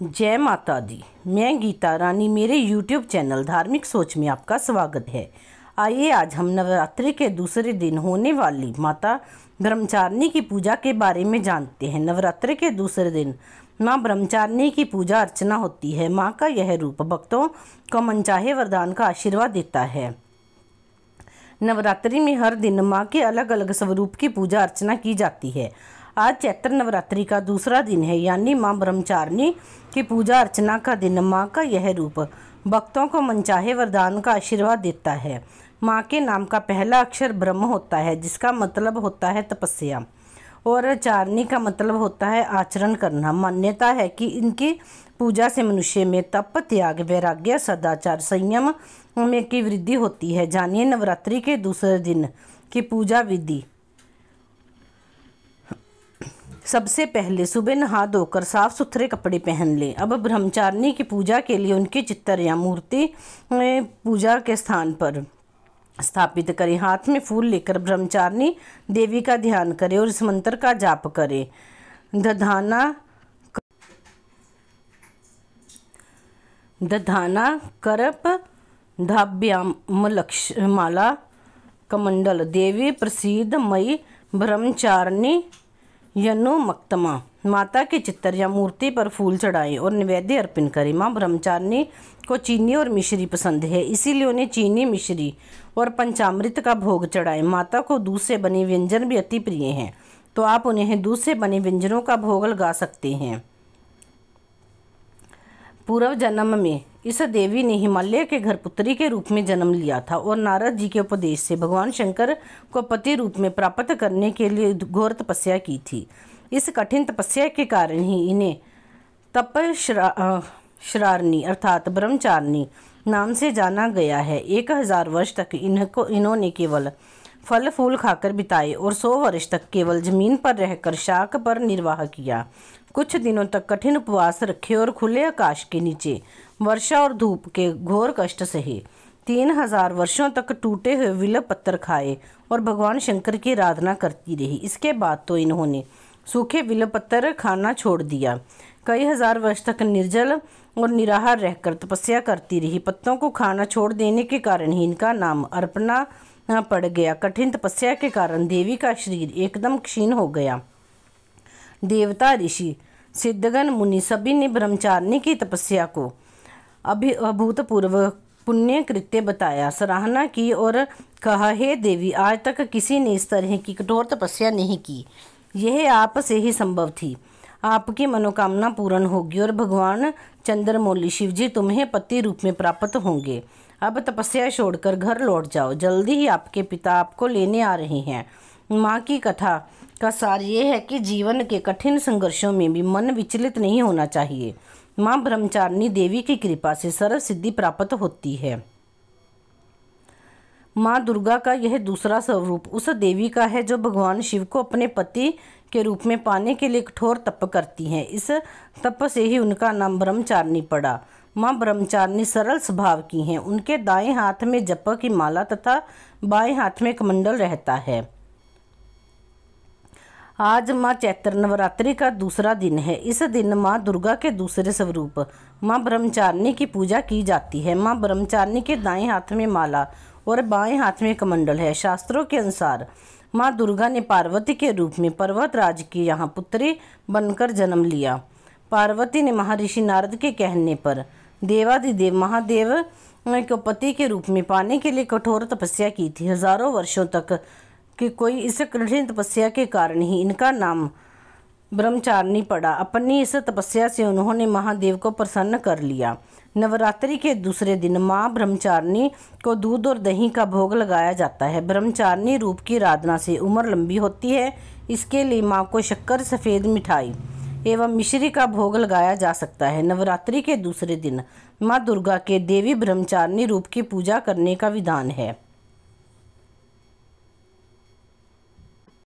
जय माता दी। मैं गीता रानी, मेरे YouTube चैनल धार्मिक सोच में आपका स्वागत है। आइए आज हम नवरात्रि के दूसरे दिन होने वाली माता ब्रह्मचारिणी की पूजा के बारे में जानते हैं। नवरात्रि के दूसरे दिन माँ ब्रह्मचारिणी की पूजा अर्चना होती है। माँ का यह रूप भक्तों को मनचाहे वरदान का आशीर्वाद देता है। नवरात्रि में हर दिन माँ के अलग अलग स्वरूप की पूजा अर्चना की जाती है। आज चैत्र नवरात्रि का दूसरा दिन है, यानी माँ ब्रह्मचारिणी की पूजा अर्चना का दिन। माँ का यह रूप भक्तों को मनचाहे वरदान का आशीर्वाद देता है। माँ के नाम का पहला अक्षर ब्रह्म होता है, जिसका मतलब होता है तपस्या, और चारिणी का मतलब होता है आचरण करना। मान्यता है कि इनकी पूजा से मनुष्य में तप, त्याग, वैराग्य, सदाचार, संयम में की वृद्धि होती है। जानिए नवरात्रि के दूसरे दिन की पूजा विधि। सबसे पहले सुबह नहा धोकर साफ सुथरे कपड़े पहन लें। अब ब्रह्मचारिणी की पूजा के लिए उनकी चित्र या मूर्ति पूजा के स्थान पर स्थापित करें। हाथ में फूल लेकर ब्रह्मचारिणी देवी का ध्यान करें और इस मंत्र का जाप करें। दधाना करप धाभ्यामलक्ष्माला कमंडल देवी प्रसिद्ध मई ब्रह्मचारिणी यनुमक्तमा। माता के चित्र या मूर्ति पर फूल चढ़ाएं और निवेद्य अर्पण करें। माँ ब्रह्मचारिणी को चीनी और मिश्री पसंद है, इसीलिए उन्हें चीनी, मिश्री और पंचामृत का भोग चढ़ाएं। माता को दूध से बने व्यंजन भी अति प्रिय हैं, तो आप उन्हें दूध से बने व्यंजनों का भोग लगा सकते हैं। पूर्व जन्म में इस देवी ने हिमालय के घर पुत्री के रूप में जन्म लिया था और नारद जी के उपदेश से भगवान शंकर को पति रूप में प्राप्त करने के लिए घोर तपस्या की थी। इस कठिन तपस्या के कारण ही इन्हें तपश्रारणी अर्थात ब्रह्मचारिणी नाम से जाना गया है। 1000 वर्ष तक इन्होंने केवल फल फूल खाकर बिताए और 100 वर्ष तक केवल जमीन पर रहकर शाक पर निर्वाह किया। कुछ दिनों तक कठिन उपवास रखे और खुले आकाश के नीचे वर्षा और धूप के घोर कष्ट सहे। 3000 वर्षों तक टूटे हुए विलप पत्थर खाए और भगवान शंकर की आराधना करती रही। इसके बाद तो इन्होंने सूखे विलप पत्थर खाना छोड़ दिया। कई हजार वर्ष तक निर्जल और निराहार रहकर तपस्या करती रही। पत्तों को खाना छोड़ देने के कारण ही इनका नाम अर्पणा पड़ गया। कठिन तपस्या के कारण देवी का शरीर एकदम क्षीण हो गया। देवता, ऋषि, सिद्धगण, मुनि सभी ने ब्रह्मचारिणी की तपस्या को अभूतपूर्व पुण्य कृत्य बताया, सराहना की और कहा, हे देवी, आज तक किसी ने इस तरह की कठोर तपस्या नहीं की। यह आप से ही संभव थी। आपकी मनोकामना पूर्ण होगी और भगवान चंद्रमौली शिवजी तुम्हें पति रूप में प्राप्त होंगे। अब तपस्या छोड़कर घर लौट जाओ, जल्दी ही आपके पिता आपको लेने आ रहे हैं। माँ की कथा का सार ये है कि जीवन के कठिन संघर्षों में भी मन विचलित नहीं होना चाहिए। माँ ब्रह्मचारिणी देवी की कृपा से सर्व सिद्धि प्राप्त होती है। माँ दुर्गा का यह दूसरा स्वरूप उस देवी का है जो भगवान शिव को अपने पति के रूप में पाने के लिए कठोर तप करती हैं। इस तप से ही उनका नाम ब्रह्मचारिणी पड़ा। माँ ब्रह्मचारिणी सरल स्वभाव की हैं। उनके दाएं हाथ में जप की माला तथा बाएं हाथ में कमंडल रहता है। आज माँ चैत्र नवरात्रि का दूसरा दिन है। इस दिन माँ दुर्गा के दूसरे स्वरूप माँ ब्रह्मचारिणी की पूजा की जाती है। माँ ब्रह्मचारिणी के दाएं हाथ में माला और बाएं हाथ में कमंडल है। शास्त्रों के अनुसार माँ दुर्गा ने पार्वती के रूप में पर्वतराज की यहाँ पुत्री बनकर जन्म लिया। पार्वती ने महर्षि नारद के कहने पर देवादिदेव महादेव को पति के रूप में पाने के लिए कठोर तपस्या की थी। हजारों वर्षों तक कि कोई इस कठिन तपस्या के कारण ही इनका नाम ब्रह्मचारिणी पड़ा। अपनी इस तपस्या से उन्होंने महादेव को प्रसन्न कर लिया। नवरात्रि के दूसरे दिन माँ ब्रह्मचारिणी को दूध और दही का भोग लगाया जाता है। ब्रह्मचारिणी रूप की आराधना से उम्र लंबी होती है। इसके लिए माँ को शक्कर, सफ़ेद मिठाई एवं मिश्री का भोग लगाया जा सकता है। नवरात्रि के दूसरे दिन माँ दुर्गा के देवी ब्रह्मचारिणी रूप की पूजा करने का विधान है।